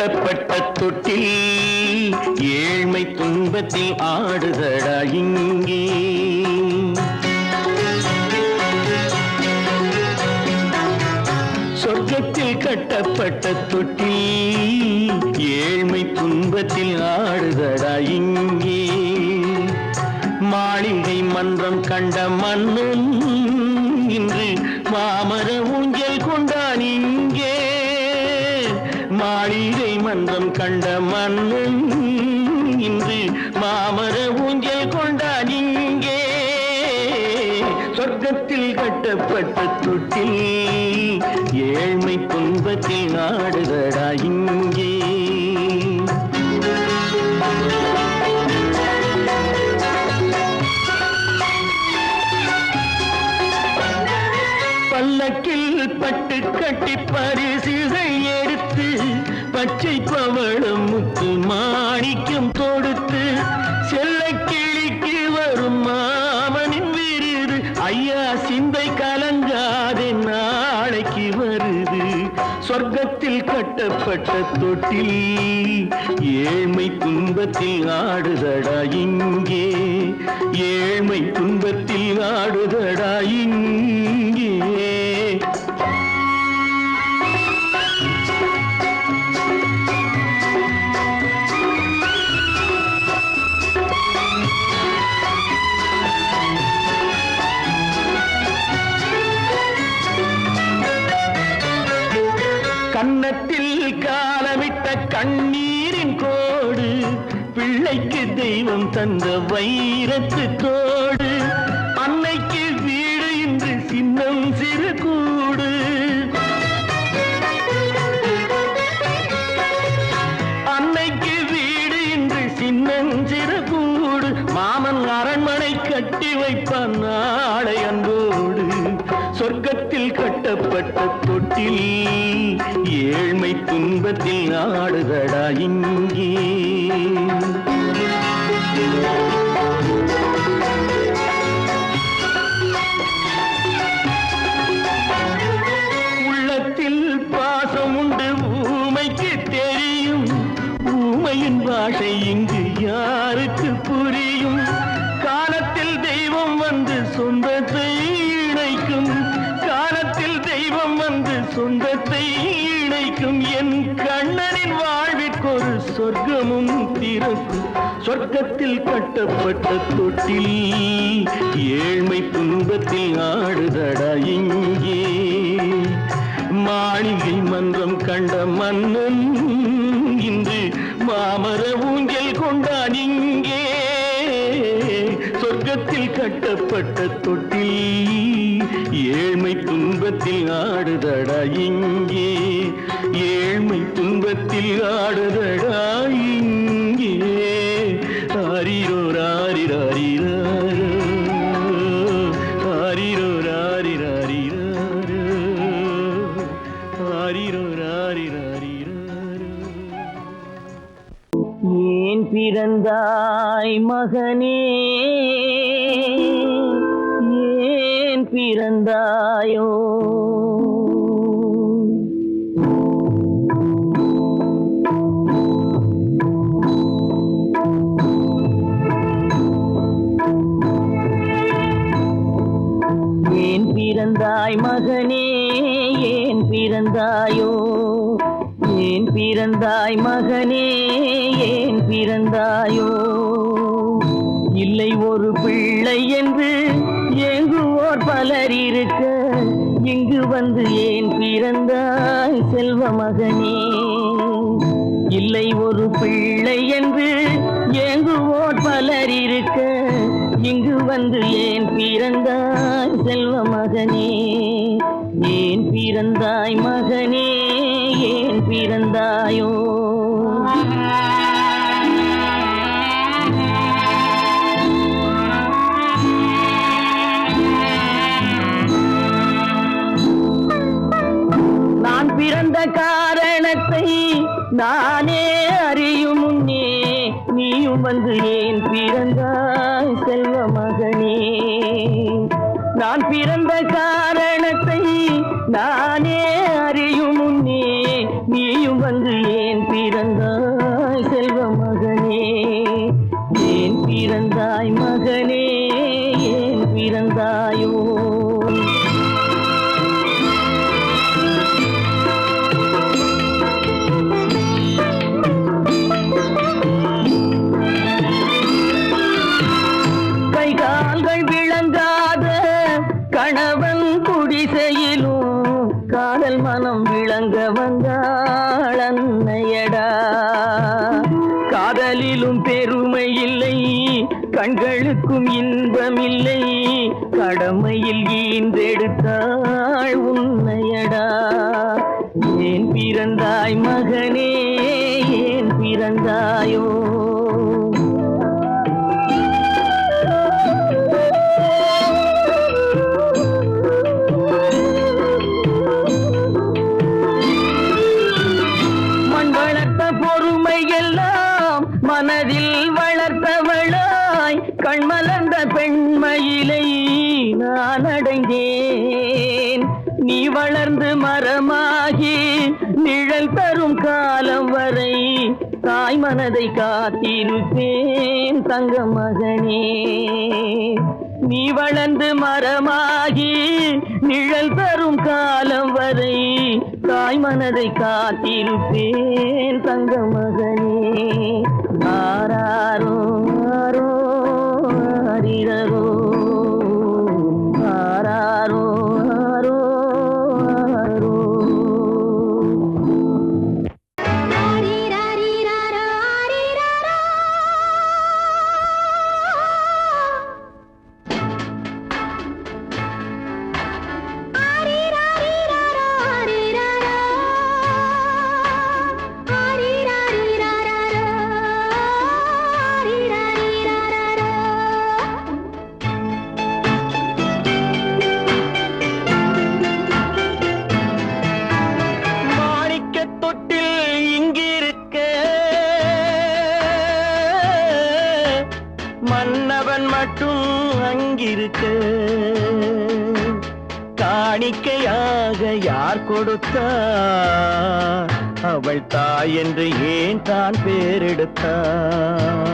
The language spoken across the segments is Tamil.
கட்டப்பட்ட தொட்டில் ஏழ்மை துன்பத்தில் ஆடுதடா இங்கே. சொர்க்கத்தில் கட்டப்பட்ட தொட்டில் ஏழ்மை துன்பத்தில் ஆடுதடா இங்கே. மாளிகை மன்றம் கண்ட மன்னன் இன்று மாமர ஊஞ்சல் கொண்டான் இங்கே. மாளிகை மன்றம் கண்ட மன்னன் இன்று மாமர ஊஞ்சல் கொண்டான் இங்கே. சொர்க்கத்தில் கட்டப்பட்ட தொட்டில் ஏழ்மை துன்பத்தில் ஆடுதடா இங்கே. பல்லக்கில் பட்டு கட்டி பரிசுகள் எடுத்து பச்சை பவளம் முத்து மாணிக்கம் தொடுத்து செல்ல கிளிக்கு வரும் மாமனின் விருது. ஐயா சிந்தை கலங்காதே நாளைக்கு வருது. சொர்க்கத்தில் கட்டப்பட்ட தொட்டில் ஏழ்மை துன்பத்தில் ஆடுதடா இங்கே. ஏழ்மை துன்பத்தில் ஆடுதடா இங்கே. கன்னத்தில் காலமிட்ட கண்ணீரின் கோடு பிள்ளைக்கு தெய்வம் தந்த வைரத்து தோடு. அன்னைக்கு வீடு இன்று சின்னம் சிறு கூடு. அன்னைக்கு வீடு இன்று சின்னம் சிறு கூடு. மாமன் அரண்மனை கட்டி வைப்பான் நாளை அன்போடு. சொர்க்கத்தில் கட்டப்பட்ட தொட்டில் ஏழ்மை துன்பத்தில் ஆடுதடா இங்கே. உள்ளத்தில் பாசம் உண்டு ஊமைக்கு தெரியும். ஊமையின் பாஷை இங்கு யாருக்கு புரியும்? காலத்தில் தெய்வம் வந்து சொந்தத்தை இணைக்கும். காலத்தில் தெய்வம் வந்து சொந்தத்தை இணைக்கும். என் கண்ணனின் வாழ்விற்கொரு சொர்க்கமும் திறக்கும். சொர்க்கத்தில் கட்டப்பட்ட தொட்டில் ஏழ்மை துன்பத்தில் ஆடுதடா இங்கே. மாளிகை மன்றம் கண்ட மன்னன் இன்று மாமர ஊஞ்சல் கொண்டான் இங்கே. சொர்க்கத்தில் கட்டப்பட்ட தொட்டில் ஏழ்மை துன்பத்தில் ஆடுதடா இங்கே. ஏழ்மை துன்பத்தில் ஆடுதடா இங்கே. ஆரிரோ ராரிராரிராரோ, ஆரிரோ ராரிராரிராரோ, ஆரிரோ ராரிராரிராரோ. ஏன் பிறந்தாய் மகனே, ஏன் பிறந்தாயோ? ஏன் பிறந்தாய் மகனே, ஏன் பிறந்தாயோ? ஏன் பிறந்தாய் மகனே, ஏன் பிறந்தாயோ? இல்லை ஒரு பிள்ளை என்று ஏங்குவோர் பலர் இருக்க, இங்கு வந்து ஏன் பிறந்தாய் செல்வ மகனே? இல்லை ஒரு பிள்ளை என்று ஏங்குவோர் பலர் இருக்க, இங்கு வந்து ஏன் பிறந்தாய் செல்வ மகனே? ஏன் பிறந்தாய் மகனே, ஏன் பிறந்தாயோ? நான் பிறந்த காரணத்தை நானே அறியும் முன்னே நீயும் வந்து ஏன் பிறந்தாய் செல்வ மகனே? நான் பிறந்த காரணத்தை நானே அறியும் முன்னே நீயும் வந்து ஏன் பிறந்தாய் செல்வ மகனே, ஏன் பிறந்தாய் மகனே, ஏன் பிறந்தாயோ? கை கால்கள் விளங்காத கணவன் குடிசையிலும் காதல் மனம் விளங்க வந்தாள் அன்னையடா. காதலிலும் பெருமை இல்லை, கண்களுக்கும் இன்பமில்லை, கடமையில் ஈன்றெடுத்தாள் உன்னையடா. ஏன் பிறந்தாய் மகனே, ஏன் பிறந்தாயோ? மனதில் வளர்த்தவளாய் கண்மலர்ந்த பெண்மயிலை நான் அடைந்தேன். நீ வளர்ந்து மரமாகி நிழல் தரும் காலம் வரை தாய் மனதை காத்திருப்பேன் தங்க மகனே. நீ வளர்ந்து மரமாகி நிழல் தரும் காலம் வரை தாய் மனதை காத்திருப்பேன் தங்க மகனே. ஆராரோ ஆரோ ஆரிரரோ, ஆராரோ ஆரோ ஆரோ. மன்னவன் மட்டும் அங்கிருக்க காணிக்கையாக யார் கொடுத்தார்? அவள் தாய் என்று ஏன் தான் பேரெடுத்தார்?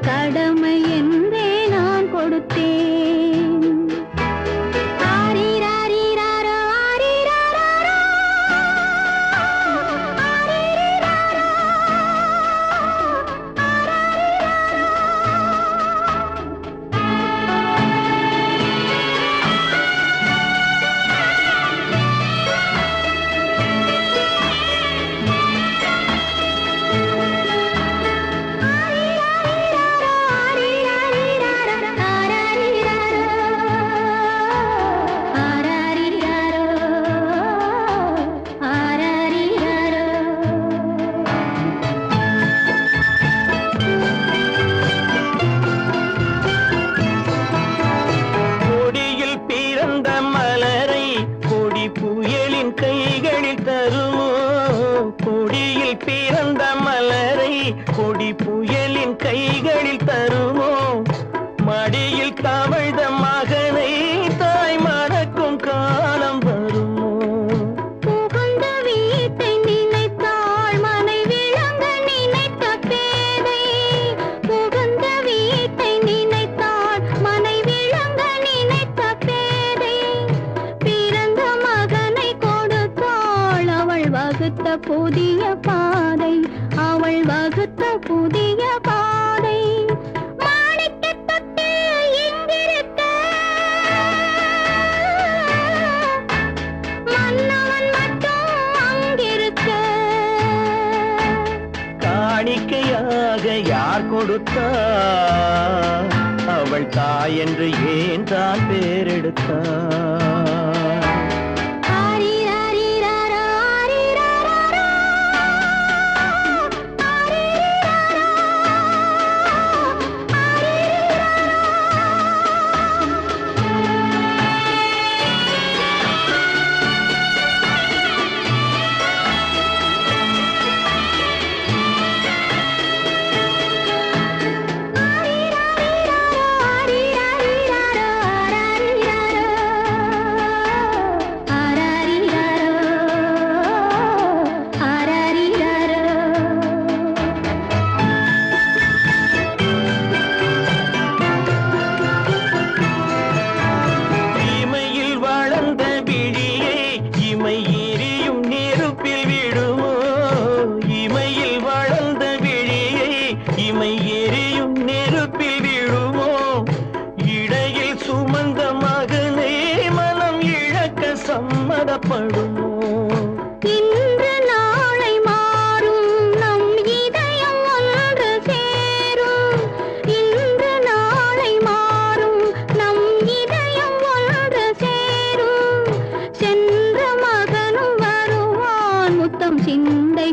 கடமை என்றே நான் கொடுத்தேன். ஆரிராரிராரோ ஆரிராரோ ஆரிராரோ பிறந்த மலரை கொடி புயலின் கைகளில் தருமோ? மடியில் தவழ்ந்த மகனை தாய் மறக்கும் காலம் வருமோ? புகுந்த வீட்டை நினைத்தாள் மனை விளங்க நினைத்த பேதை. புகுந்த வீட்டை நினைத்தாள் மனை விளங்க நினைத்த பேதை. பிறந்த மகனை கொடுத்தாள் அவள் வகுத்த புதிய பாதை. அவள் வகுத்த புதிய பாதை. மாணிக்கத் தொட்டில் இங்கிருக்க மன்னவன் மட்டும் அங்கிருக்க. காணிக்கையாக யார் கொடுத்தார்? அவள் தாய் என்று ஏன் தான் பேரெடுத்தார்?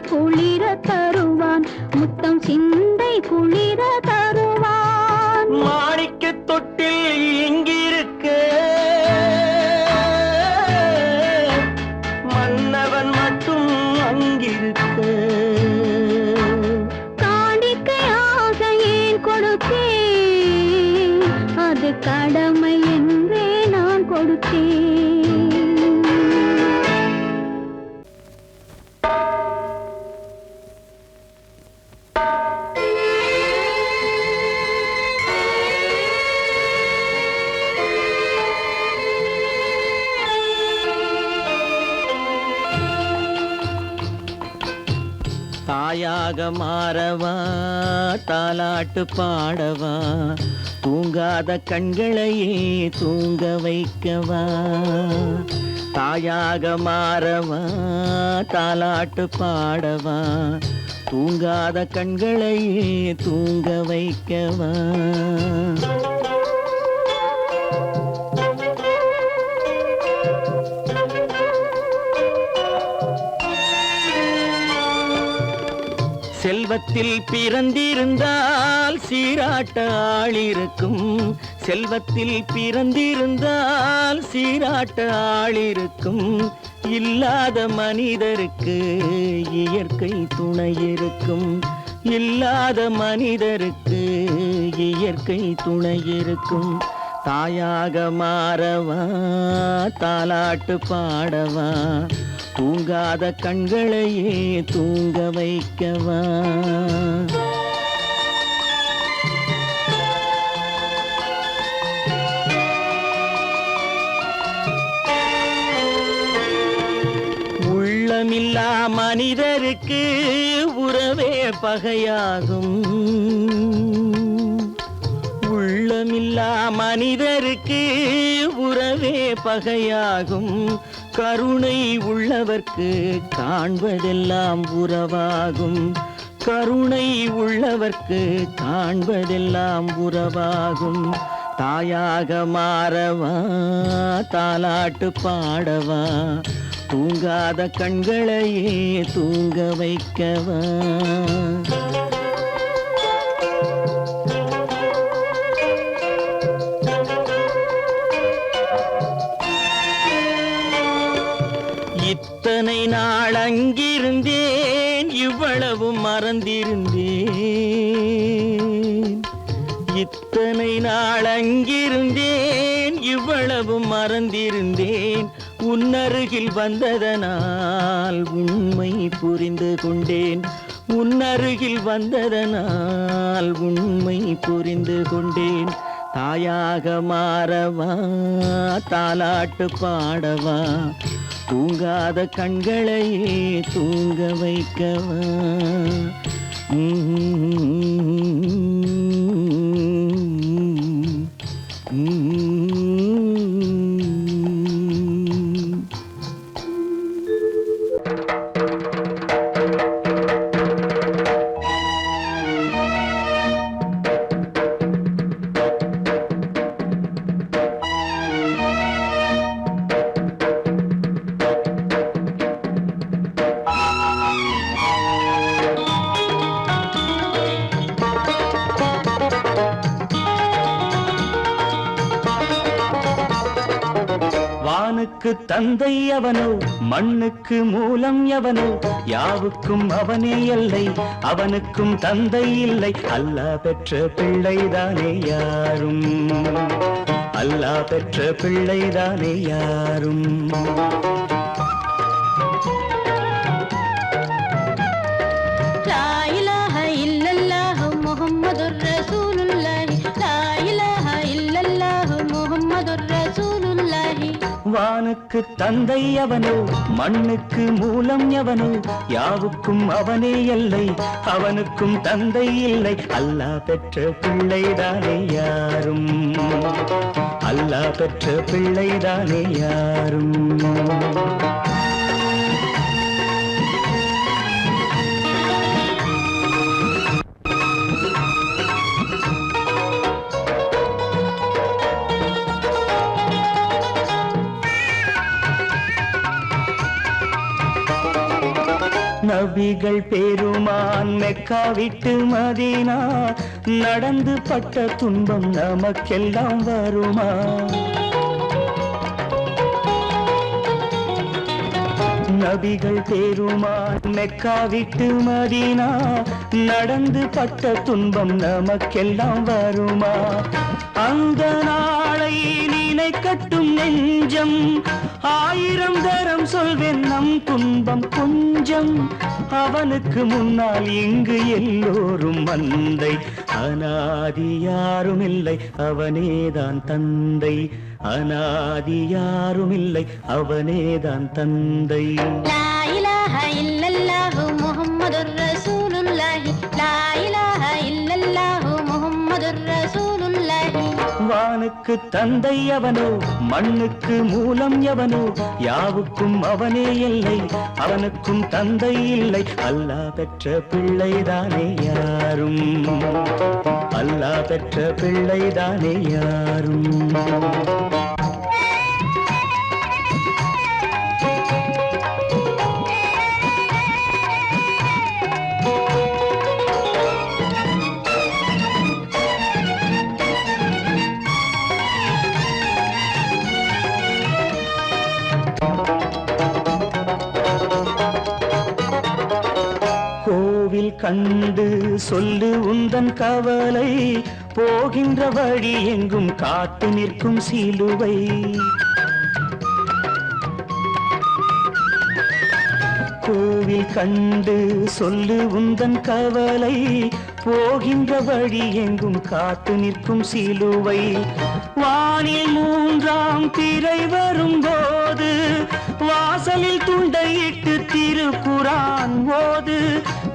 குளிர தருவான், முத்தம் சிந்தை குளிர தருவான். மாணிக்க தொட்டில் இங்கிருக்க மன்னவன் மட்டும் அங்கிருக்க. காணிக்கையாக ஏன் கொடுத்தேன், அது கடமை என்றே நான் கொடுத்தேன். தாயாக மாறவா தாலாட்டு பாடவா, தூங்காத கண்களையே தூங்க வைக்கவா. தாயாக மாறவா தாலாட்டு பாடவா, தூங்காத கண்களையே தூங்க வைக்கவா. செல்வத்தில் பிறந்திருந்தால் சீராட்ட ஆளிருக்கும், செல்வத்தில் பிறந்திருந்தால் சீராட்ட ஆளிருக்கும். இல்லாத மனிதருக்கு இயற்கை துணை இருக்கும், இல்லாத மனிதருக்கு இயற்கை துணை இருக்கும். தாயாக மாறவா தாலாட்டு பாடவா, தூங்காத கண்களையே தூங்க வைக்கவா. உள்ளமில்லா மனிதருக்கு உறவே பகையாகும், உள்ளமில்லா மனிதருக்கு உறவே பகையாகும். கருணை உள்ளவர்க்கு காண்பதெல்லாம் உறவாகும், கருணை உள்ளவர்க்கு காண்பதெல்லாம் உறவாகும். தாயாக மாறவா தாலாட்டு பாடவா, தூங்காத கண்களையே தூங்க வைக்கவா. இத்தனை நாள் அங்கிருந்தேன் இவ்வளவு மறந்திருந்தேன், இத்தனை நாள் அங்கிருந்தேன் இவ்வளவு மறந்திருந்தேன். உன்னருகில் வந்ததனால் உண்மை புரிந்து கொண்டேன், உன்னருகில் வந்ததனால் உண்மை புரிந்து கொண்டேன். தாயாக மாறவா தாலாட்டு பாடவா, தூங்காத கண்களையே தூங்க வைக்கவா. வானுக்கு தந்தை அவனோ மண்ணுக்கு மூலம் எவனோ, யாவுக்கும் அவனே எல்லை அவனுக்கும் தந்தை இல்லை. அல்லாஹ் பெற்ற பிள்ளைதானே யாரும், அல்லாஹ் பெற்ற பிள்ளைதானே யாரும். லா இலாஹ இல்லல்லாஹு முஹம்மதுர் ரசூலுல்லாஹி, லா இலாஹ இல்லல்லாஹு முஹம்மதுர் ரசூலுல்லாஹி. வானுக்கு தந்தை அவனோ மண்ணுக்கு மூலம் எவனோ, யாவுக்கும் அவனே எல்லை அவனுக்கும் தந்தை இல்லை. அல்லாஹ் பெற்ற பிள்ளைதானே யாரும், அல்லாஹ் பெற்ற பிள்ளைதானே யாரும். நபிகள் பெருமான் மெக்கா விட்டு மதீனா நடந்து பட்ட துன்பம் நமக்கெல்லாம் வருமா? நபிகள் பெருமான் மெக்கா விட்டு மதீனா நடந்து பட்ட துன்பம் நமக்கெல்லாம் வருமா? அந்த நாளை நினைக்கட்டும் நெஞ்சம், 1000 தரம் சொல்வேன் நம் துன்பம் கொஞ்சம். அவனுக்கு முன்னால் இங்கு எல்லோரும் மந்தை, அநாதி யாரும் இல்லை அவனேதான் தந்தை. அநாதி யாரும் இல்லை அவனேதான் தந்தை. லா இலாஹ இல்லல்லாஹு முஹம்மதுர் ரசூலுல்லாஹி, லா இலாஹ இல்லல்லாஹு முஹம்மதுர் ரசூலுல்லாஹி. வானுக்கு தந்தை அவனோ, மண்ணுக்கு மூலம் எவனோ, யாவுக்கும் அவனே எல்லை, அவனுக்கும் தந்தை இல்லை. அல்லாஹ் பெற்ற பிள்ளைதானே யாரும், அல்லாஹ் பெற்ற பிள்ளைதானே யாரும். கோவில் கண்டு சொல்லு உந்தன் கவலை, போகின்ற வழி எங்கும் காத்து நிற்கும் சிலுவை. கோவில் கண்டு சொல்லு உந்தன் கவலை, போகின்ற வழி எங்கும் காத்து நிற்கும் சிலுவை. வானில் 3ஆம் பிறை வரும்போது, வாசலில் துண்டையிட்டு திருக்குரான் ஓது.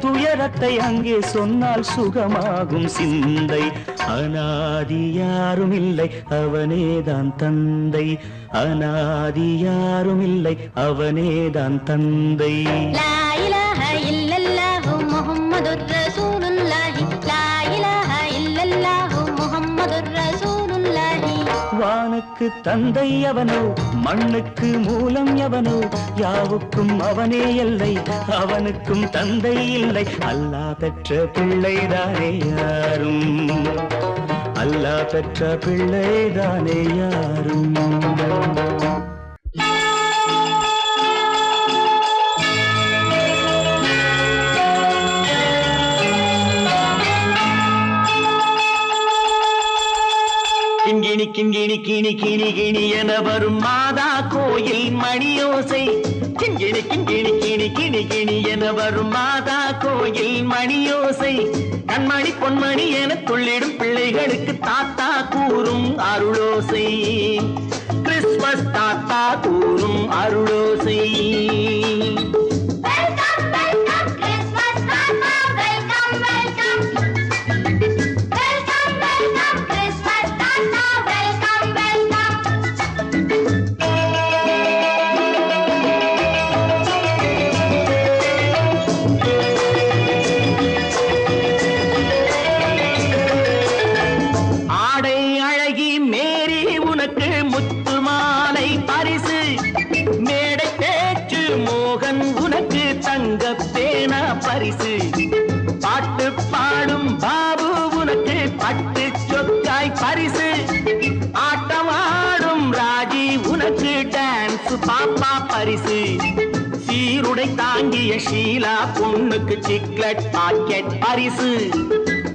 துயரத்தை அங்கே சொன்னால் சுகமாகும் சிந்தை. அநாதி யாரும் இல்லை அவனேதான் தந்தை, அநாதி யாரும் இல்லை அவனேதான் தந்தை. லா இலாஹ இல்லல்லாஹு முஹம்மதுர் ரசூலுல்லாஹி, லா இலாஹ இல்லல்லாஹு முஹம்மதுர் ரசூலுல்லாஹி. வானுக்கு தந்தை அவனோ, மண்ணுக்கு மூலம் எவனோ, யாவுக்கும் அவனே எல்லை, அவனுக்கும் தந்தை இல்லை. அல்லாஹ் பெற்ற பிள்ளைதானே யாரும், அல்லாஹ் பெற்ற பிள்ளைதானே யாரும். கிண்கிணி கிண்கிணி கிணி கிணி கிணி என வரும் மாதா கோயில் மணியோசை. கிண்கிணி கிண்கிணி கிணி கிணி கிணி என வரும் மாதா கோயில் மணியோசை. கண்மணி பொன்மணி என துள்ளிடும் பிள்ளைகளுக்கு தாத்தா கூறும் அருளோசை. கிறிஸ்மஸ் தாத்தா கூறும் அருளோசை. பாட்டு பாடும் பாபு உனக்கு பட்டு சொக்காய் பரிசு. ஆட்டமாடும் ராஜி உனக்கு டான்ஸ் பாப்பா பரிசு. சீருடை தாங்கிய ஷீலா பொண்ணுக்கு சிக்லெட் பாக்கெட் பரிசு.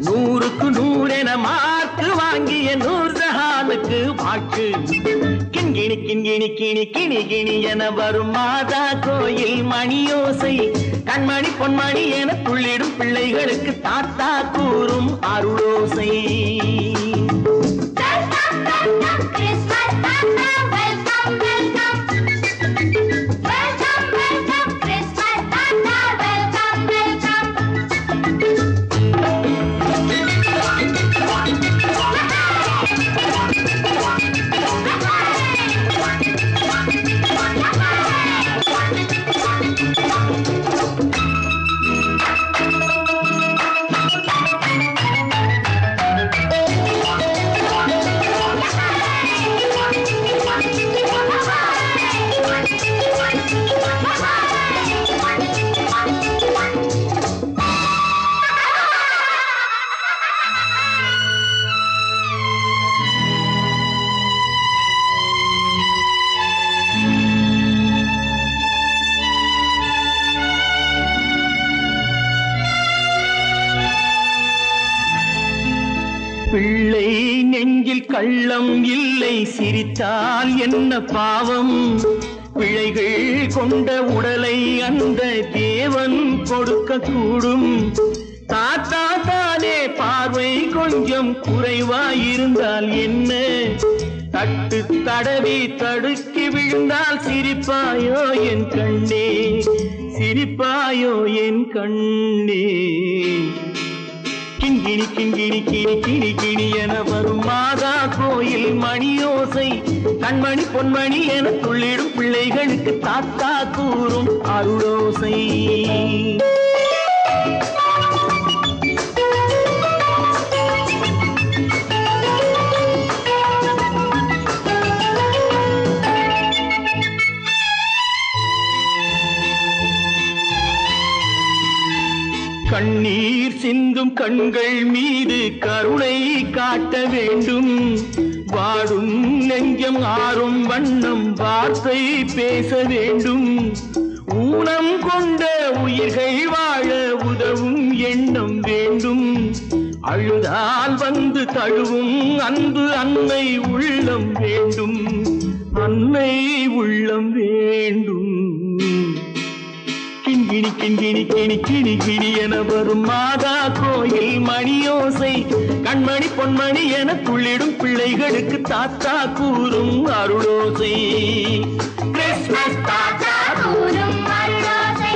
100க்கு 100 என மார்க்கு வாங்கிய நூர்ஜஹானுக்கு வாழ்க்கு. கிண்கிணி கிண்கிணி கிணி கிணி கிணி என வரும் மாதா கோயில் மணியோசை. கண்மணி பொன்மணி என துள்ளிடும் பிள்ளைகளுக்கு தாத்தா கூறும் அருளோசை. நெஞ்சில் கள்ளம் இல்லை சிரித்தால் என்ன பாவம் பிழைகள் கொண்ட உடலை அந்த தேவன் கொடுக்க கூடும் தாத்தா தானே பார்வை கொஞ்சம் குறைவாயிருந்தால் என்ன தட்டு தடவி தடுக்கி விழுந்தால் சிரிப்பாயோ என் கண்ணே சிரிப்பாயோ என் கண்ணே கிண்கிணி கிண்கிணி கிணி கிணி கிணி என வரும் மாதா கோயில் மணியோசை கண்மணி பொன்மணி என துள்ளிடும் பிள்ளைகளுக்கு தாத்தா கூறும் அருளோசை கண்ணீர் சிந்தும் கண்கள் மீது கருணை காட்ட வேண்டும் வாடும் நெஞ்சம் ஆறும் வண்ணம் வார்த்தை பேச வேண்டும் ஊனம் கொண்ட உயிர்கள் வாழ உதவும் எண்ணம் வேண்டும் அழுதால் வந்து தழுவும் அன்பு அன்னை உள்ளம் வேண்டும் அன்னை உள்ளம் வேண்டும் கிண்கிணி கிண்கிணி கிணி கிணி கிணி என வரும் மாதா கோயில் மணியோசை கண்மணி பொன்மணி என துள்ளிடும் பிள்ளைகளுக்கு தாத்தா கூறும் அருளோசை கிறிஸ்மஸ் தாத்தா கூறும் அருளோசை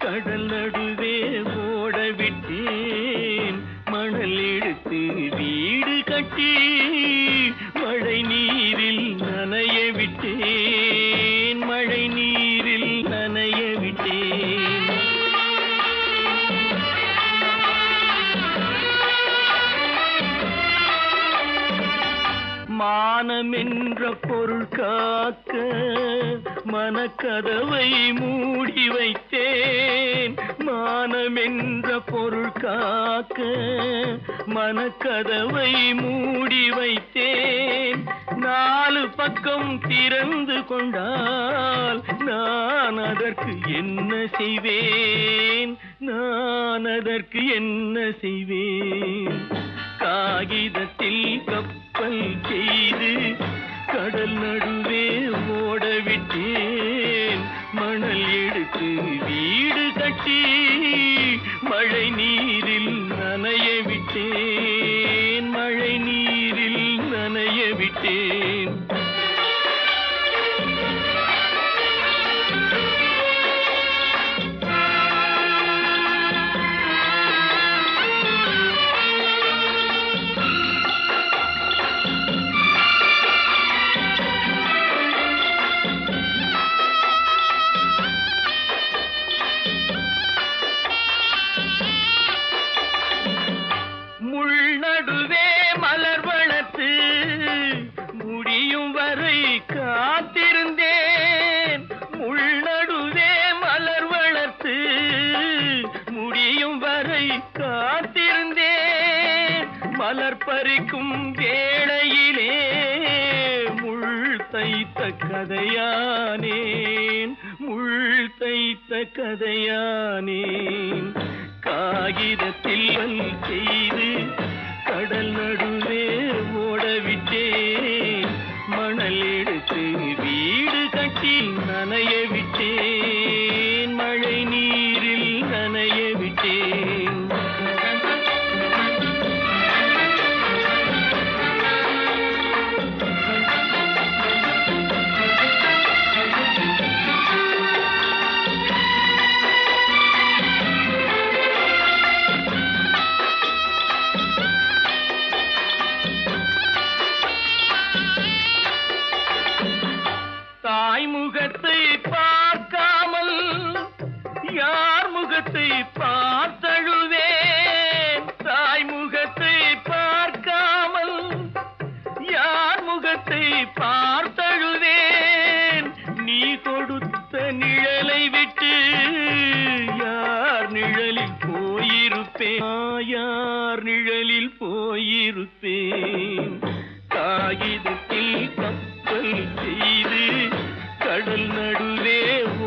கடல் நடுவே ஓட விட்டேன் மணல் எடுத்து வீடு கட்டி மழை நீரில் நனைய விட்டேன் மழை நீரில் நனைய விட்டேன் மானம் என்ற பொருள் காக்க மனக்கதவை மூடி வைத்தேன் மானம் என்ற பொருள் காக்க மனக்கதவை மூடி வைத்தேன் நாலு பக்கம் திறந்து கொண்டால் நான் அதற்கு என்ன செய்வேன் நான் அதற்கு என்ன செய்வேன் காகிதத்தில் கப்பல் செய்து கடல் நடுவே ஓட விட்டேன் மணல் எடுத்து வீடு கட்டி மழை நீரில் நனைய விட்டேன் மழை நீரில் நனைய விட்டேன் நடுவே மலர் வளர்த்து முடியும் வரை காத்திருந்தேன் முள் நடுவே மலர் வளர்த்து முடியும் வரை காத்திருந்தேன் மலர் பறிக்கும் வேளையிலே முள் தைத்த கதையானேன் முள் தைத்த கதையானேன் காகிதத்தில் செய்து கடல் நடுவே ஓடவிட்டேன் மணல் எடுத்து வீடு கட்டி நனைய விட்டேன் மழை நீரில் நனைய விட்டேன் பார்த்தழுவேன் நீ கொடுத்த நிழலை விட்டு யார் நிழலில் போயிருப்பேன் யார் நிழலில் போயிருப்பேன் காகிதத்தில் கப்பல் செய்து கடல் நடுவே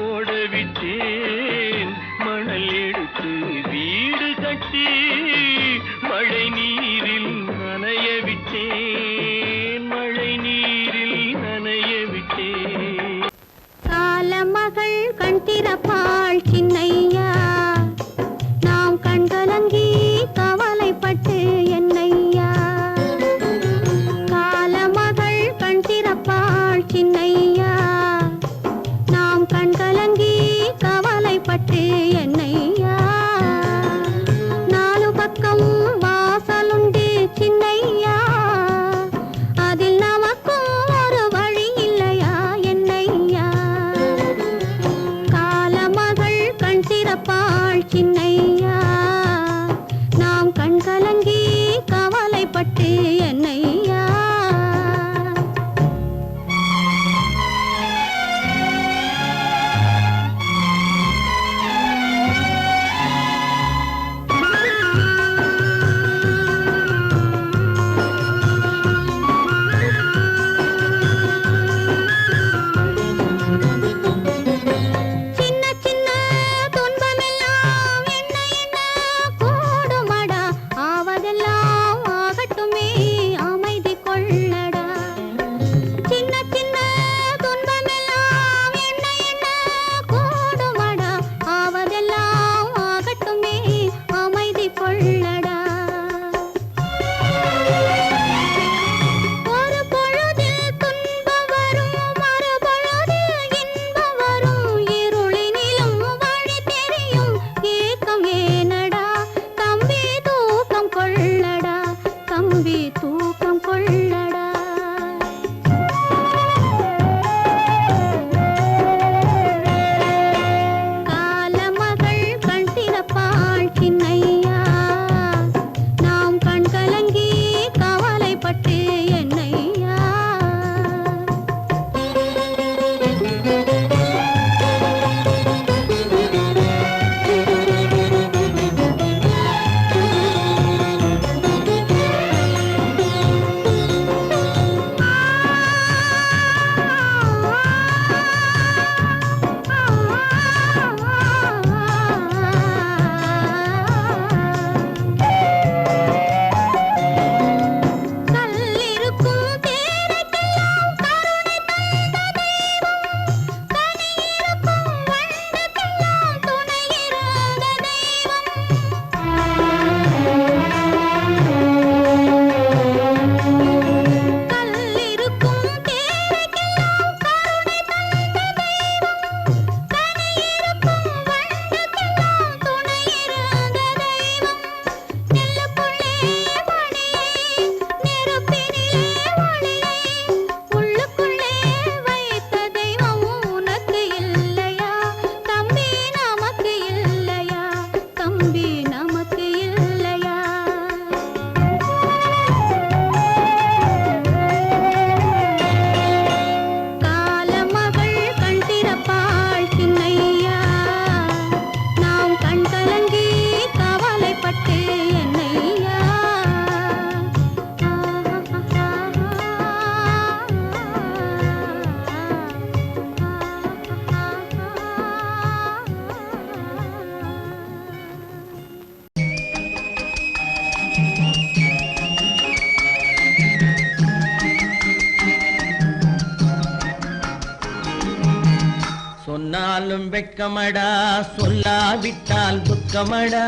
ஓடவிட்டேன் மணல் எடுத்து வீடு கட்டி மழை நீரில் நனைய விட்டேன் மழை நீரில் நனைய விட்டேன் காலமகள் கண் திறப்பாள் சின்னையா நாம் கண்கலங்கி கவலைப்பட்டு என்னையா காலமகள் கண் திறப்பாள் சின்னையா நாம் கண்கலங்கி கவலைப்பட்டு என்னையா நாலு பக்கம் வாசலுண்டு சின்னையா அதில் நமக்கும் ஒரு வழி இல்லையா என்னையா காலமகள் கண் திறப்பாள் சின்னையா நாம் கண்கலங்கி கவலைப்பட்டு என்னையா சின்ன சின்ன துன்பமெல்லாம் என்ன என்ன கூடுமடா ஆவதெல்லாம் ஆகட்டுமே அமைதி கொள்ளடா சின்ன சின்ன துன்பமெல்லாம் என்ன என்ன கூடுமடா ஆவதெல்லாம் ஆகட்டுமே அமைதி கொள்ளடா ஒரு பொழுதில் துன்பம் வரும் மறுபொழுதில் இன்பம் வரும் இருளினிலும் வழி தெரியும் ஏக்கம் ஏனடா தம்பி தூக்கம் கொள்ளடா தம்பி தூக்கம் கொள்ளடா காலமகள் கண் திறப்பாள் சின்னையா நாம் கண் கலங்கி கவலைப்பட்டு என்னையா கல்லிருக்கும் தேரைக்கெல்லாம் கருணை தந்த தெய்வம் கனியிருக்கும் வண்டுக்கெல்லாம் துணை இருந்த தெய்வம் கல்லிருக்கும் தேரைக்கெல்லாம் கருணை தந்த தெய்வம் கனியிருக்கும் வண்டுக்கெல்லாம் துணை இருந்த தெய்வம் நெல்லுக்குள்ளே மணியை நெருப்பினிலே ஒளியை உள்ளுக்குள்ளே வைத்த தெய்வம் உனக்கு இல்லையா தம்பி நமக்கு இல்லையா தம்பி நமக்கு இல்லையா காலமகள் கண் திறப்பாள் சின்னையா நாம் கண் கலங்கி கவலைப்பட்டு என்னையா சொன்னாலும் வெட்கமடா சொல்லாவிட்டால் துக்கமடா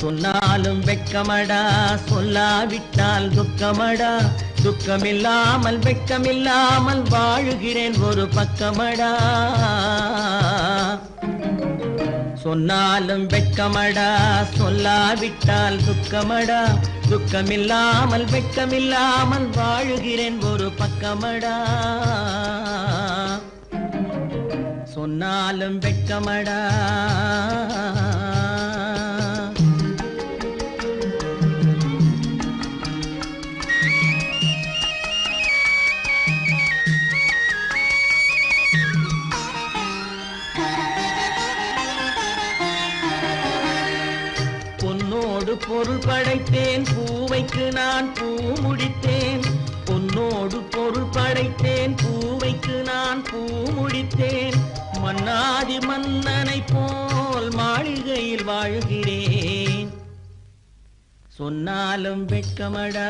சொன்னாலும் வெட்கமடா சொல்லாவிட்டால் துக்கமடா துக்கமில்லாமல் வெட்கமில்லாமல் வாழுகிறேன் ஒரு பக்கமடா சொன்னாலும் வெட்கமடா சொல்லாவிட்டால் துக்கமடா துக்கமில்லாமல் வெட்கமில்லாமல் வாழுகிறேன் ஒரு பக்கமடா சொன்னாலும் வெட்கமடா பொருள் படைத்தேன், பூவைக்கு நான் பூ முடித்தேன். பொன்னோடு பொருள் படைத்தேன், பூவைக்கு நான் பூ முடித்தேன். மன்னாதி மன்னனை போல் மாளிகையில் வாழ்கிறேன். சொன்னாலும் வெட்கமடா.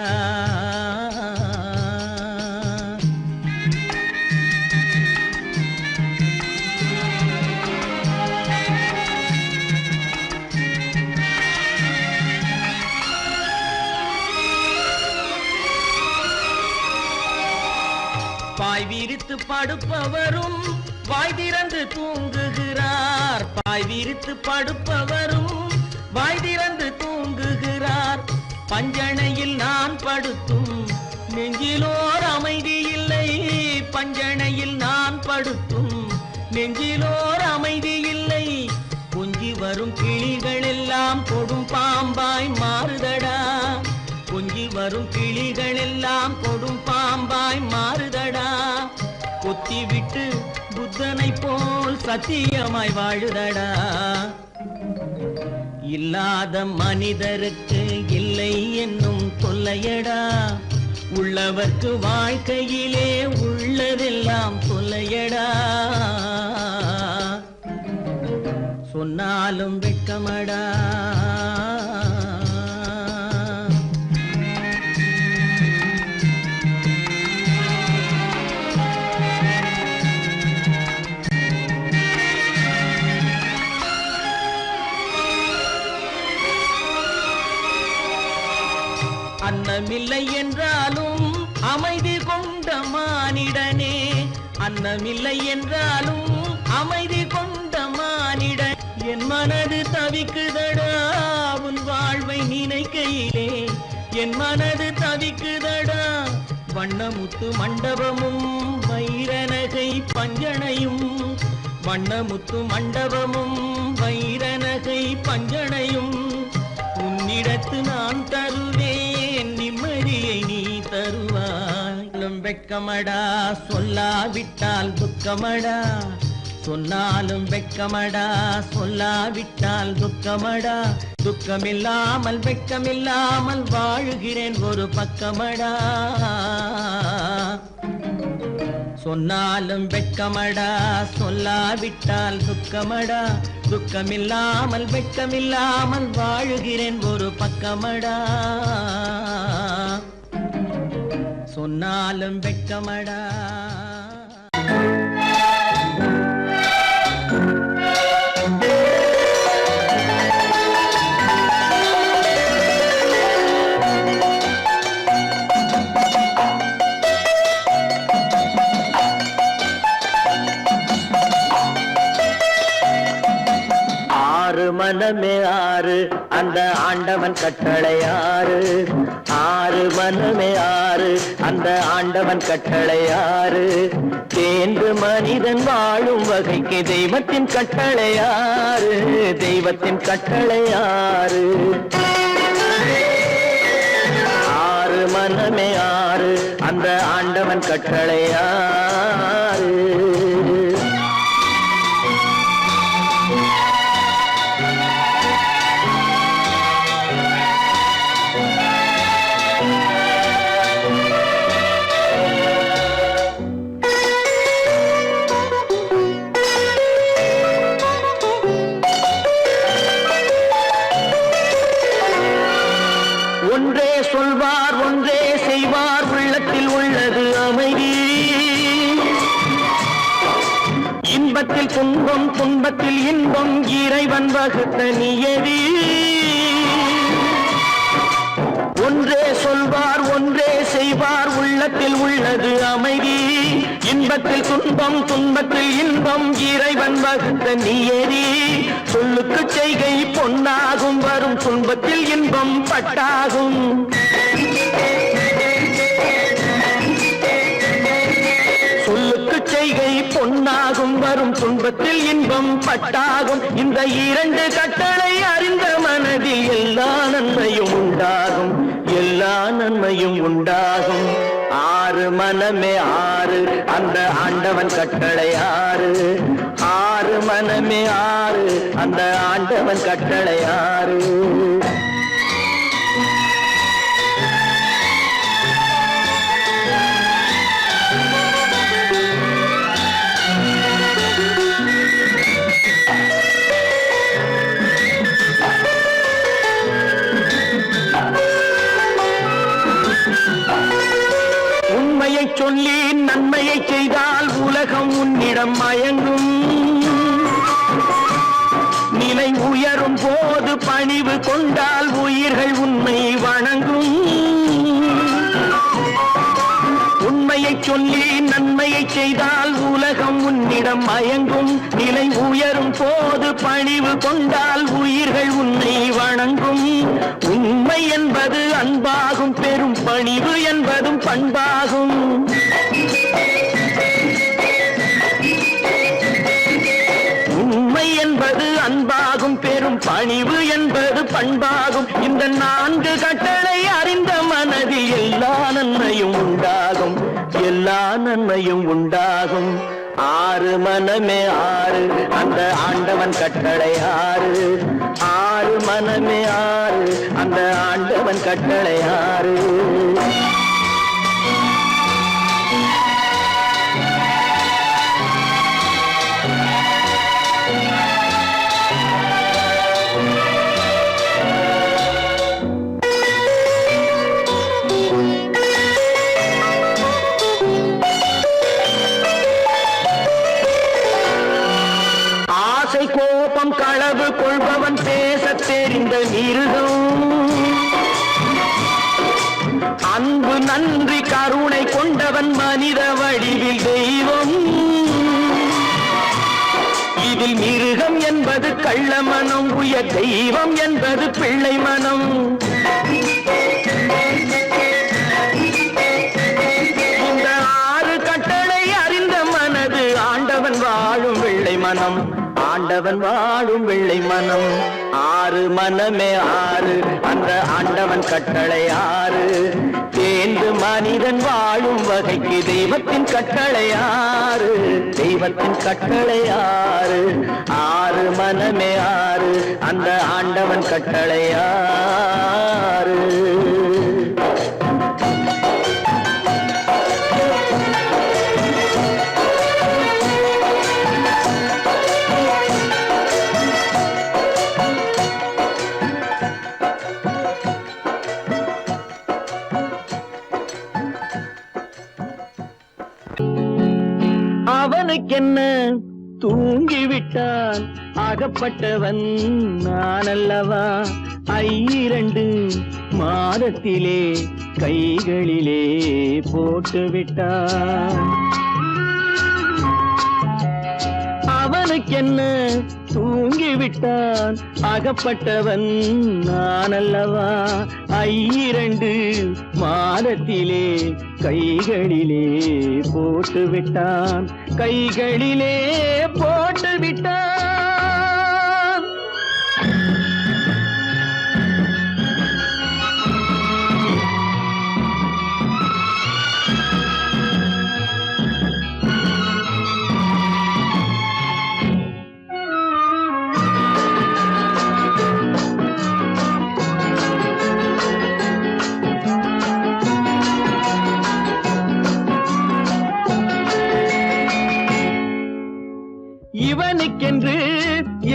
பாய் விரித்து படுப்பவரும் வாய் திறந்து தூங்குகிறார். பாய் விரித்து படுப்பவரும் வாய் திறந்து தூங்குகிறார். பஞ்சணையில் நான் படுத்தும் நெஞ்சிலோர் அமைதி இல்லை. பஞ்சணையில் நான் படுத்தும் நெஞ்சிலோர் அமைதி இல்லை. கொஞ்சி வரும் கிளிகள் எல்லாம் கொடும் பாம்பாய் மாறுதடா. கொஞ்சி வரும் கிளிகள் எல்லாம் கொடும் பாம்பாய் மாறுதடா. கொத்தி விட்டு புத்தனை போல் சத்தியமாய் வாழுதடா. இல்லாத மனிதருக்கு இல்லை என்னும் தொல்லையடா. உள்ளவர்க்கு வாழ்க்கையிலே உள்ளதெல்லாம் தொல்லையடா. சொன்னாலும் வெட்கமடா. அன்னமில்லை என்றாலும் அமைதி கொண்ட மானிடனே. அன்னமில்லை என்றாலும் அமைதி கொண்ட மானிடன். என் மனது தவிக்குதடா உன் வாழ்வை நினைக்கையிலே. என் மனது தவிக்குதடா. வண்ணமுத்து மண்டபமும் வைரநகை பஞ்சனையும். வண்ணமுத்து மண்டபமும் வைரநகை பஞ்சனையும் உன்னிடத்து நான் தருவேன். நிம்மதியை நீ தருவாய். வெட்கமடா சொல்லாவிட்டால் துக்கமடா. சொன்னாலும் வெட்கமடா சொல்லாவிட்டால் துக்கமடா. துக்கமில்லாமல் வெட்கமில்லாமல் வாழுகிறேன் ஒரு பக்கமடா. சொன்னாலும் வெட்கமடா சொல்லாவிட்டால் துக்கமடா. துக்கமில்லாமல் வெட்கமில்லாமல் வாழுகிறேன் ஒரு பக்கமடா. சொன்னாலும் வெட்கமடா. மனமே ஆறு அந்த ஆண்டவன் கட்டளை ஆறு. ஆறு மனமே ஆறு அந்த ஆண்டவன் கட்டளை ஆறு. தேர்ந்து மனிதன் வாழும் வகைக்கு தெய்வத்தின் கட்டளை ஆறு. தெய்வத்தின் கட்டளை ஆறு. ஆறு மனமே ஆறு அந்த ஆண்டவன் கட்டளை ஆறு. ஒன்றே சொல்வார் ஒன்றே செய்வார் உள்ளத்தில் உள்ளது அமைதி. இன்பத்தில் துன்பம் துன்பத்தில் இன்பம் இறைவன் வகுத்த நியதி. ஒன்றே சொல்வார் ஒன்றே செய்வார் உள்ளத்தில் உள்ளது அமைதி. இன்பத்தில் துன்பம் துன்பத்தில் இன்பம் இறைவன் வகுத்த நியதி. சொல்லுக்கு செய்கை பொன்னாகும் வரும் துன்பத்தில் இன்பம் பட்டாகும். சொல்லுக்கு செய்கை பொன்னாகும் வரும் துன்பத்தில் இன்பம் பட்டாகும். இந்த இரண்டு கட்டளை அறிந்த மனதில் எல்லா நன்மையும் உண்டாகும். எல்லா நன்மையும் உண்டாகும். ஆறு மனமே ஆறு அந்த ஆண்டவன் கட்டளை ஆறு. ஆறு மனமே ஆறு அந்த ஆண்டவன் கட்டளை ஆறு. சொல்லி நன்மையை செய்தால் உலகம் உன்னிடம் மயங்கும். நிலை உயரும் போது பணிவு கொண்டால் உயிர்கள் உன்னை வணங்கும். உண்மையை சொல்லி நன்மையை செய்தால் உலகம் உன்னிடம் மயங்கும். நிலை உயரும் போது பணிவு கொண்டால் உயிர்கள் உன்னை வணங்கும். உண்மை என்பது அன்பாகும், பெரும் பணிவு என்பதும் பண்பாகும். உண்மை என்பது அன்பாகும், பெரும் பணிவு என்பது பண்பாகும். இந்த 4 கட்டளை அறிந்த மனதில் எல்லா நன்மையும் உண்டாகும், எல்லா நன்மையும் உண்டாகும். 6 மனமே 6 அந்த ஆண்டவன் கட்டளை 6. 6 மனமே 6 அந்த ஆண்டவன் கட்டளை 6. கோபம் களவு கொள்பவன் பேசத் தெரிந்த மிருகம். அன்பு நன்றி கருணை கொண்டவன் மனித வடிவில் தெய்வம். இதில் மிருகம் என்பது கள்ள மனம், உயர் தெய்வம் என்பது பிள்ளை மனம். இந்த 6 கட்டளை அறிந்த மனது ஆண்டவன் வாழும் வெள்ளை மனம், ஆண்டவன் வாழும் வெள்ளை மனம். 6 மனமே 6 அந்த ஆண்டவன் கட்டளை 6. தேர்ந்து மனிதன் வாழும் வகைக்கு தெய்வத்தின் கட்டளை 6, தெய்வத்தின் கட்டளை 6. 6 மனமே 6 அந்த ஆண்டவன் கட்டளை 6. அவனுக்கென்ன தூங்கிவிட்டான் அகப்பட்டவன் நான் அல்லவா. 2 மாதத்திலே கைகளிலே போட்டுவிட்டான். அவனுக்கென்ன தூங்கிவிட்டான் அகப்பட்டவன் நான் அல்லவா. 2 மாதத்திலே கைகளிலே போட்டுவிட்டான், கைகளிலே போட்டுவிட்டான். இவனுக்கென்று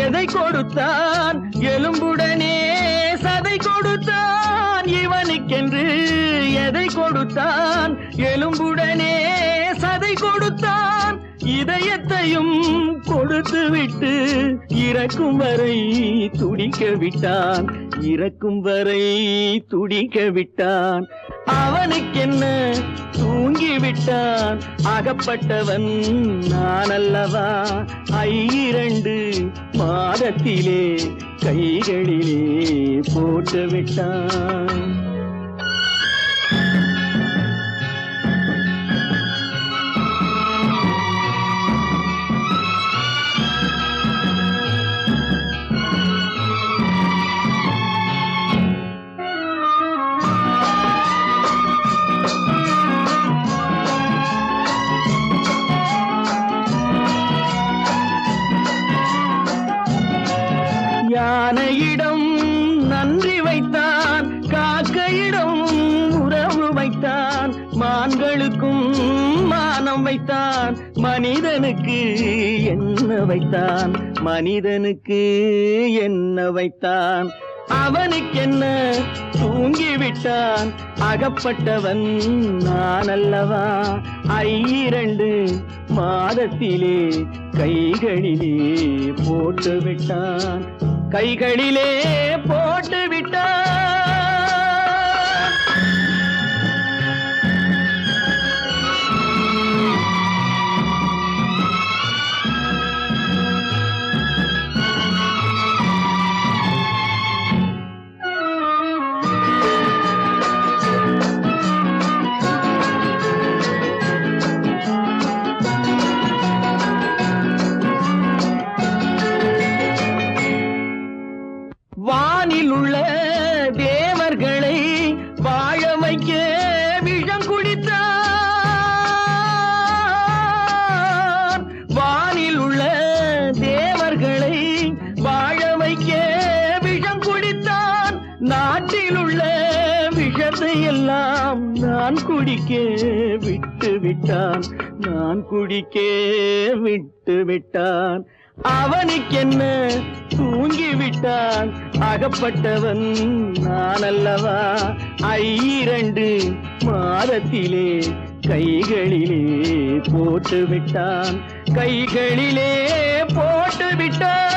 எதை கொடுத்தான், எலும்புடனே சதை கொடுத்தான். இவனுக்கென்று எதை கொடுத்தான், எலும்புடனே சதை கொடுத்தான். இதயத்தையும் கொடுத்து விட்டு இறக்கும் வரை துடிக்க விட்டான், இறக்கும் வரை துடிக்க விட்டான். அவனுக்கென்ன தூங்கிவிட்டான் அகப்பட்டவன் நான் அல்லவா. 2 மாதத்திலே கைகளிலே போட்டுவிட்டான். யானையிடம் நன்றி வைத்தான், காக்கையிடம் உறவு வைத்தான். மான்களுக்கும் மானம் வைத்தான், மனிதனுக்கு என்ன வைத்தான், மனிதனுக்கு என்ன வைத்தான். அவனுக்கென்ன தூங்கிவிட்டான் அகப்பட்டவன் நான் அல்லவா 2 மாதத்திலே கைகளிலே போட்டு விட்டான் கைகளிலே போட்டு விட்டான் வானில் உள்ள தேவர்களை வாழ வைக்க விஷம் குடித்தான் வானில் உள்ள தேவர்களை வாழ வைக்க விஷம் குடித்தான் நாட்டில் உள்ள விஷத்தை எல்லாம் நான் குடிக்க விட்டு விட்டான் நான் குடிக்க விட்டு விட்டான் அவனுக்கென்ன தூங்கிவிட்டான் அகப்பட்டவன் நான் அல்லவா 2 மாதத்திலே கைகளிலே போட்டு விட்டான் கைகளிலே போட்டு விட்டான்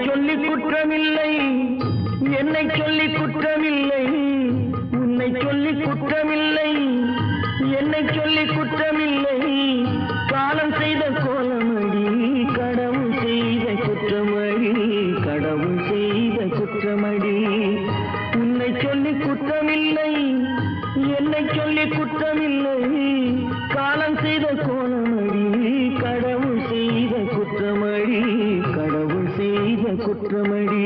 சொல்லி குற்றமில்லை என்னை சொல்லி குற்றமில்லை உன்னை சொல்லி குற்றமில்லை என்னை சொல்லி குற்றமில்லை காலம் செய்த கோலமடி கடவுள் செய்த குற்றமடி கடவுள் செய்த குற்றமடி உன்னை சொல்லி குற்றமில்லை என்னை சொல்லி குற்றமில்லை காலம் செய்த கோலமடி கடவுள் செய்த குற்றமடி கடவுள் செய்த குற்றமடி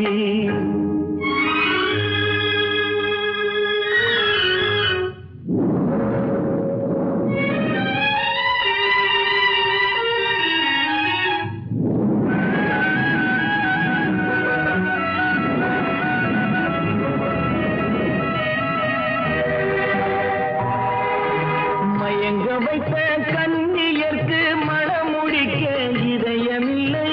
மயங்க வைத்த கண்ணியர்க்கு மணமுடிக்க இதயமில்லை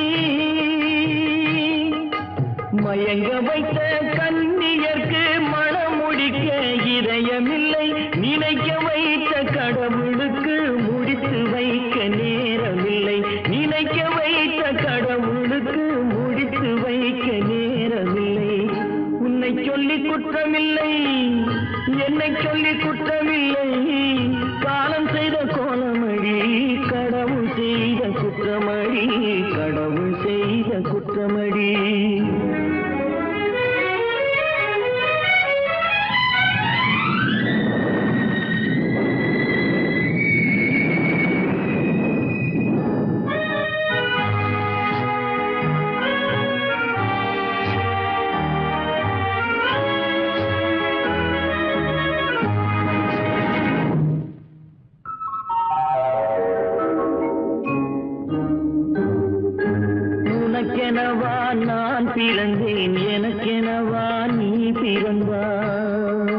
மயங்க வைத்த கண்ணியர்க்கு மணமுடிக்க இதயமில்லை நினைக்க வைத்த கடவுளுக்கு முடித்து வைக்க நேரமில்லை நினைக்க வைத்த கடவுளுக்கு முடித்து வைக்க நேரமில்லை உன்னை சொல்லி குற்றமில்லை என்னை சொல்லி குற்றமில்லை காலம் செய்த கோலமடி கடவுள் செய்த குற்றமடி கடவுள் செய்த குற்றமடி உனக்கெனவா நான் பிறந்தேன் எனக்கெனவா நீ பிறந்தாய்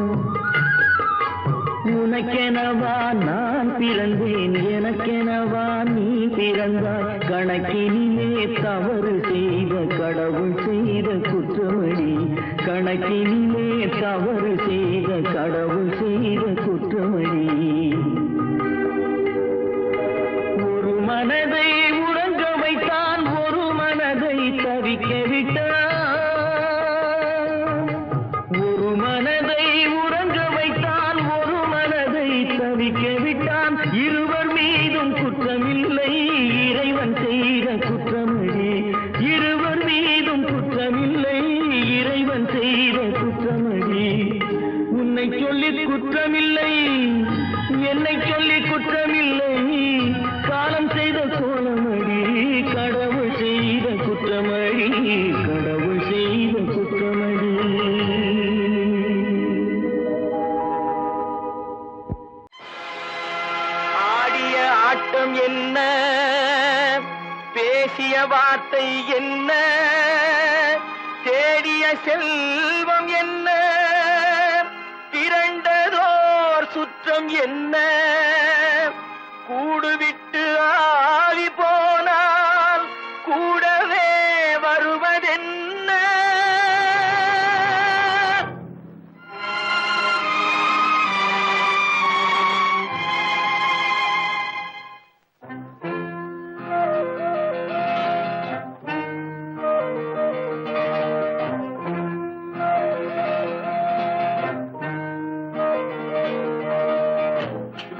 உனக்கெனவா நான் பிறந்தேன் எனக்கெனவா நீ பிறந்தாய் கணக்கினிலே தவறு செய்த கடவுள் செய்த குற்றமடி கணக்கினிலே தவறு செய்த கடவுள் செய்த குற்றமடி ஒரு மனதை உறங்க வைத்தான் ஒரு மனதை தவிக்க விட்டான் ஒரு மனதை உறங்க வைத்தான் ஒரு மனதை தவிக்க விட்டான் இருவர் மீதும் குற்றமில்லை இறைவன் செய்த குற்றமடி இருவர் மீதும் குற்றமில்லை இறைவன் செய்த குற்றமடி உன்னை சொல்லி குற்றமில்லை என்னை சொல்லி குற்றமில்லை காலம் செய்த கோலமடி கடவுள் செய்த குற்றமடி கடவுள் செய்த குற்றமடி ஆடிய ஆட்டம் என்ன வார்த்தை என்ன, தேடிய செல்வம் என்ன, திரண்டதோர் சுற்றம் என்ன, கூடுவிட்டு ஆவி போனால் கூடவே வருவதென்ன.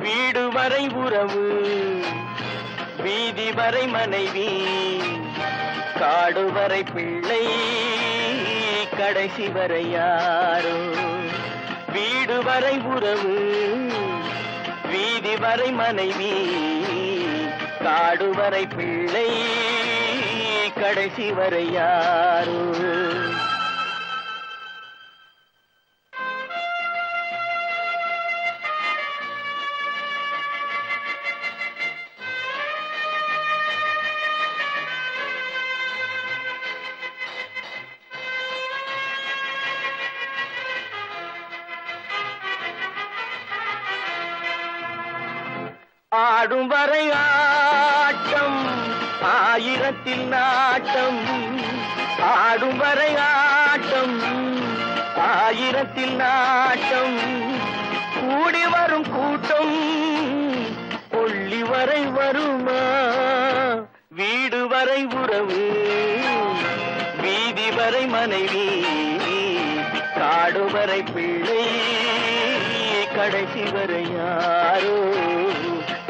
வீடு வரை உறவு, வீதி வரை மனைவி, காடு வரை பிள்ளை, கடைசி வரை யாரோ. வீடு வரை உறவு, வீதி வரை மனைவி, காடு வரை பிள்ளை, கடைசி வரை யாரோ. ஆடும் வரை ஆட்டம், ஆயிரத்தில் நாட்டம், ஆடும் வரை ஆட்டம், ஆயிரத்தில் நாட்டம், கூடி வரும் கூட்டம் கொள்ளி வரை வருமா. வீடு வரை உறவு, வீதி வரை மனைவி, காடு வரை பிள்ளை, கடைசி வரை யாரோ,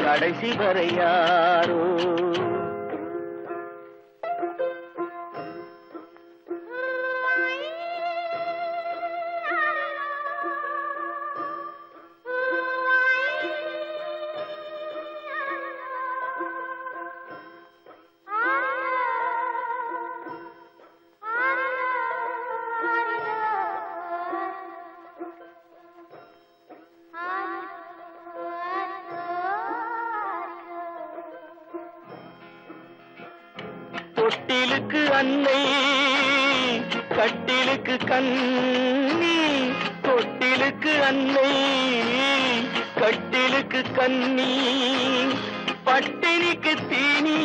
கடைசி வரை யாரோ. தொட்டிலுக்கு அன்னை, கட்டிலுக்கு கண்ணி, தொட்டிலுக்கு அன்னை, கட்டிலுக்கு கண்ணி, பட்டினிக்கு தீனி,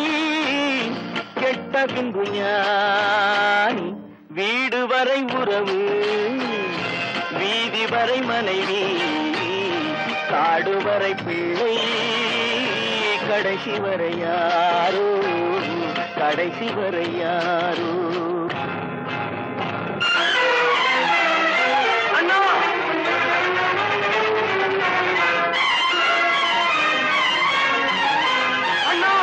கெட்ட பின்பு ஞானி. வீடு வரை உறவு, வீதி வரை மனைவி, காடு வரை பிள்ளை, கடைசி வரை யாரோ, கடைசி வரை யாரோ. அண்ணா, அண்ணா,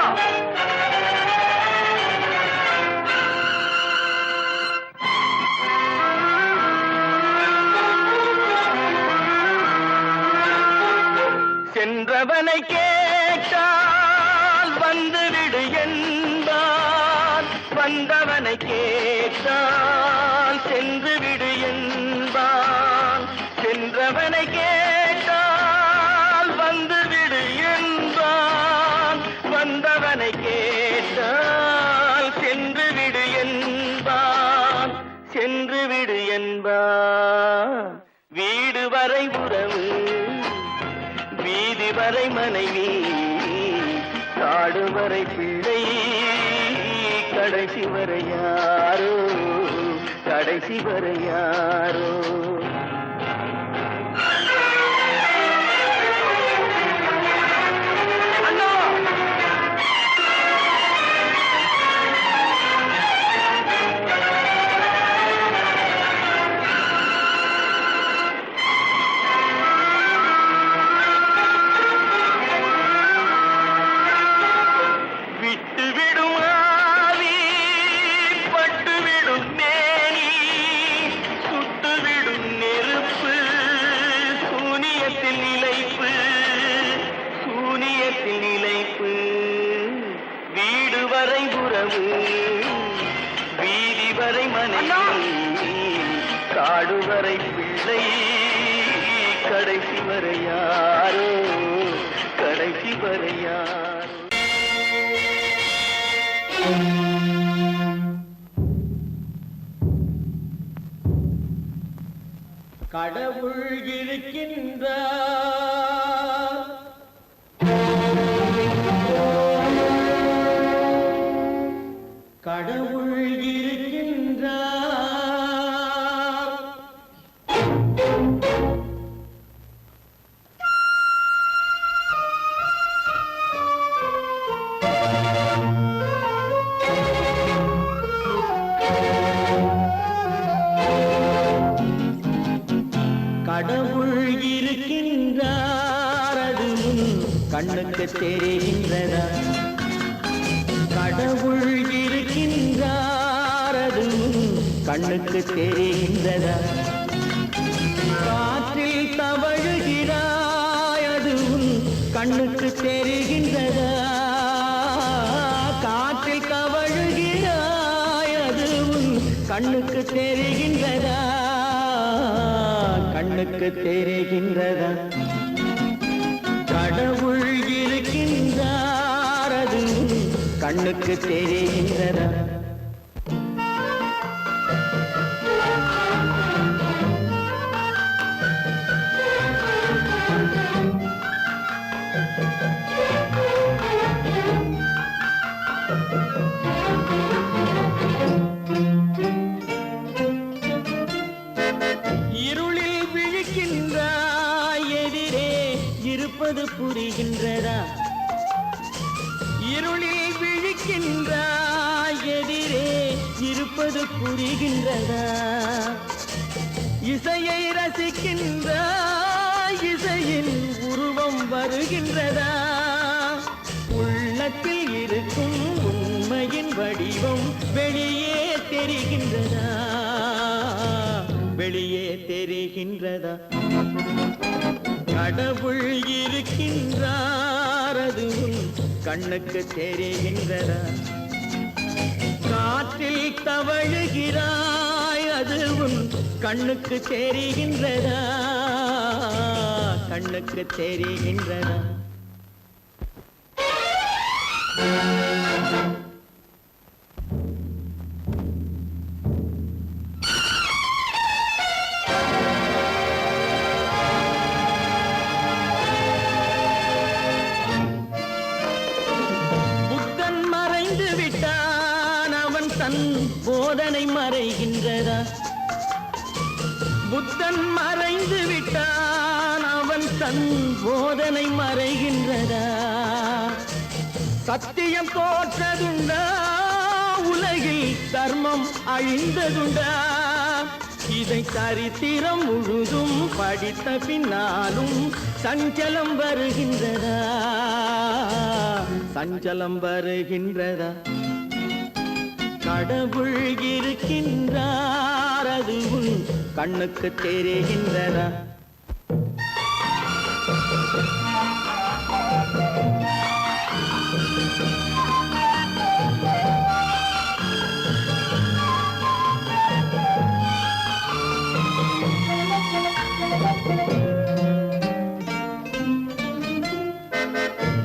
சென்றவனை கேட்டால் வந்துவிடு என்பான், வந்தவனை கேட்டால் சென்று விடு என்பான். சென்றவனை கேட்டால் வந்துவிடு என்பான், வந்தவனை கேட்டால் சென்று விடு என்பான், சென்று விடு என்பான். வீடு வரை உறவு, வீதி வரை மனைவி, காடு வரை பிள்ளை, கடைசி வரை யாரோ, கடைசி வரை யாரோ. வீடு வரை உறவு, வீதி வரை மனைவி, காடு வரை பிள்ளை, கடைசி வரை யாரோ, கடைசி வரை யாரோ. கடவுள் இருக்கின்றார். கடவுள் இருக்கின்றார். கடவுள் இருக்கின்றார், அது கண்ணுக்கு தெரிகின்றதா? கடவுள் இருக்கின்றார், அது கண்ணுக்கு தெரிகின்றதா? காற்றில் தவழுகிறாய், அது கண்ணுக்கு தெரிகின்றதா? காற்றில் தவழுகிறாய், அது கண்ணுக்கு தெரிகின்றதா? கண்ணுக்கு தெரிகின்றதா? கடவுள் இருக்கின்றார், அது கண்ணுக்கு தெரிகின்றதா? இருளில் விழிக்கின்றாய், எதிரே இருப்பது புரிகின்றதா? இருளில் விழிக்கின்றாய், எதிரே இருப்பது புரிகின்றதா? இசையை ரசிக்கின்றாய், இசையின் உருவம் வருகின்றதா? உள்ளத்தில் இருக்கும் உண்மையின் வடிவம் வெளியே தெரிகின்றதா? வெளியே தெரிகின்றதா? கடவுள் இருக்கின்றார், அது கண்ணுக்கு தெரிகின்றதா? காற்றில் தவழுகிறாய், அது கண்ணுக்கு தெரிகின்றதா? கண்ணுக்கு தெரிகின்றதா? புத்தன் மறைந்து விட்டான், அவன் தன் போதனை மறைகின்றதா? புத்தன் மறைந்து விட்டான், அவன் தன் போதனை மறைகின்றதா? சத்தியம் தோற்றதுண்டா? உலகில் தர்மம் அழிந்ததுண்டா? இதை சரித்திரம் முழுதும் படித்த பின்னாலும் சஞ்சலம் வருகின்றதா? சஞ்சலம் வருகின்றதா? கடவுள் இருக்கின்றார், அது கண்ணுக்கு தெரிகின்றதா?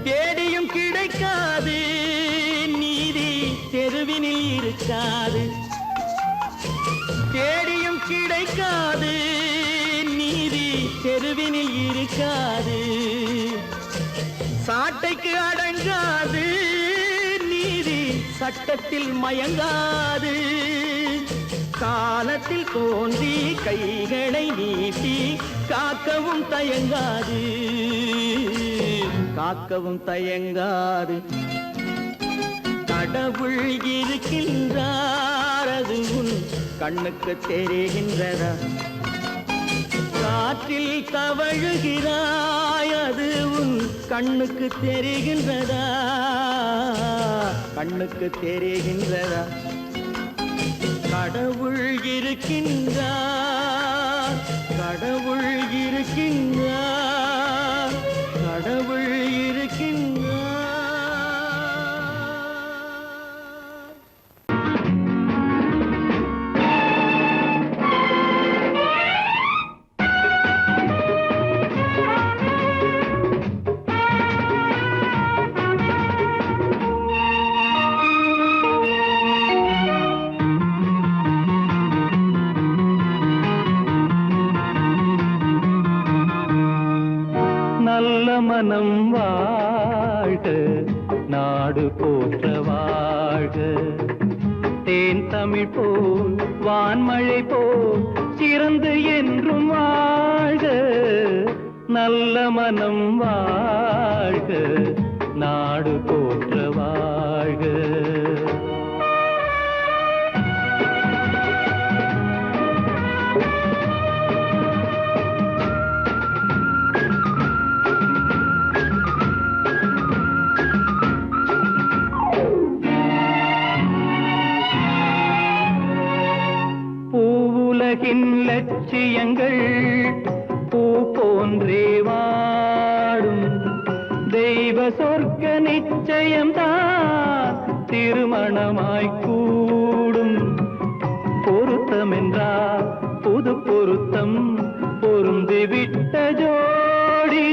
தேடியும் கிடைக்காது நீதி, தெருவினில் இருக்காது. தேடியும் கிடைக்காது நீதி, தெருவினில் இருக்காது. சாட்டைக்கு அடங்காது நீதி, சட்டத்தில் மயங்காது. காலத்தில் தோன்றி கைகளை நீட்டி காக்கவும் தயங்காது. காக்கவும் தயங்காது. கடவுள் இருக்கின்றார், அது கண்ணுக்கு தெரிகின்றதா? காற்றில் தவழுகிறாய், அது கண்ணுக்கு தெரிகின்றதா? கண்ணுக்கு தெரிகின்றதா? கடவுள் இருக்கின்றார், கடவுள் இருக்கின்றார், கடவுள் இருக்கின்றார். மனம் வாழ்க, நாடு போற்ற வாழ்க. தேன் தமிழ் போல் வான்மழை போல் சிறந்து என்றும் வாழ்க, நல்ல மனம் வாழ்க, நாடு போற்ற வாழ்க. பூவுலகின் லட்சியங்கள் பூ போன்றே வாடும், தெய்வ சொர்க்க நிச்சயம்தான் திருமணமாய் கூடும். பொருத்தமென்றால் புது பொருத்தம் பொருந்திவிட்ட ஜோடி,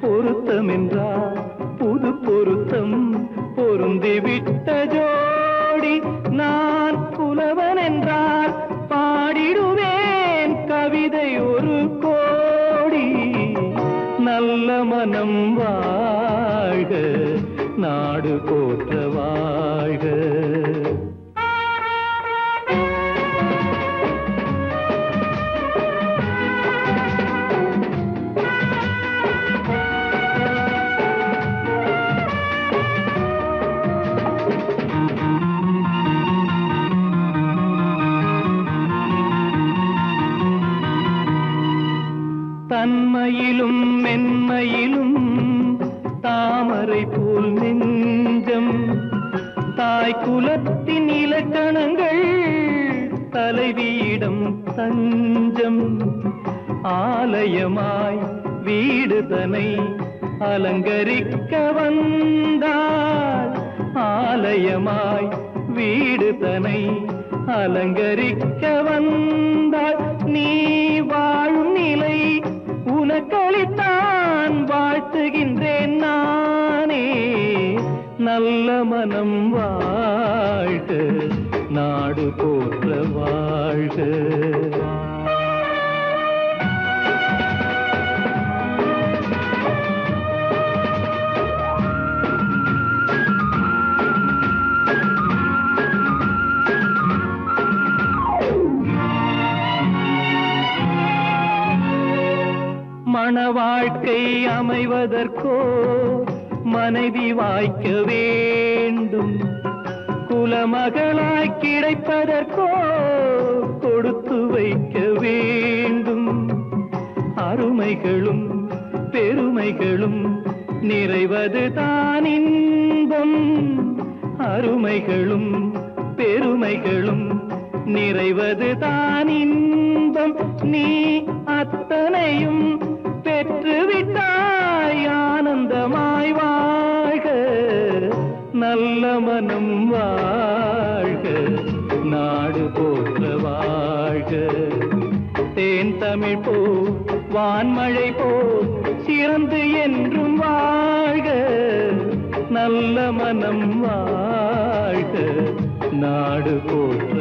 பொருத்தமென்றால் புது பொருத்தம் பொருந்திவிட்ட ஜோடி. நான் புலவன் என்றால் பாடிடுவேன் கவிதை ஒரு கோடி. நல்ல மனம் வாழ்க, நாடு போற்ற வாழ்க. தன்மையிலும் மென்மையிலும் தாமரை போல் நெஞ்சம், தாய் குலத்தின் இலக்கணங்கள் தலைவியிடம் தஞ்சம். ஆலயமாய் வீடு தனை அலங்கரிக்க வந்தாள், ஆலயமாய் வீடு தனை அலங்கரிக்க வந்தாள். நீ வாழும் நிலை உனக்களித்தான் வாழ்த்துகின்றேன் நானே. நல்ல மனம் வாழ்க, நாடு போற்ற வாழ்க. மண வாழ்க்கை அமைவதற்கோ மனைவி வாய்க்க வேண்டும், குலமகளாய் கிடைப்பதற்கோ கொடுத்து வைக்க வேண்டும். அருமைகளும் பெருமைகளும் நிறைவது தான் இன்பம், அருமைகளும் பெருமைகளும் நிறைவது தான் இன்பம். நீ அத்தனையும் பெற்றுவிட்டாய் ஆனந்தமாய் வாழ்க, நல்ல மனம் வாழ்க, நாடு போற்ற வாழ்க. தேன் தமிழ் போ வான்மழை போ சிறந்து என்றும் வாழ்க, நல்ல மனம் வாழ்க, நாடு போற்ற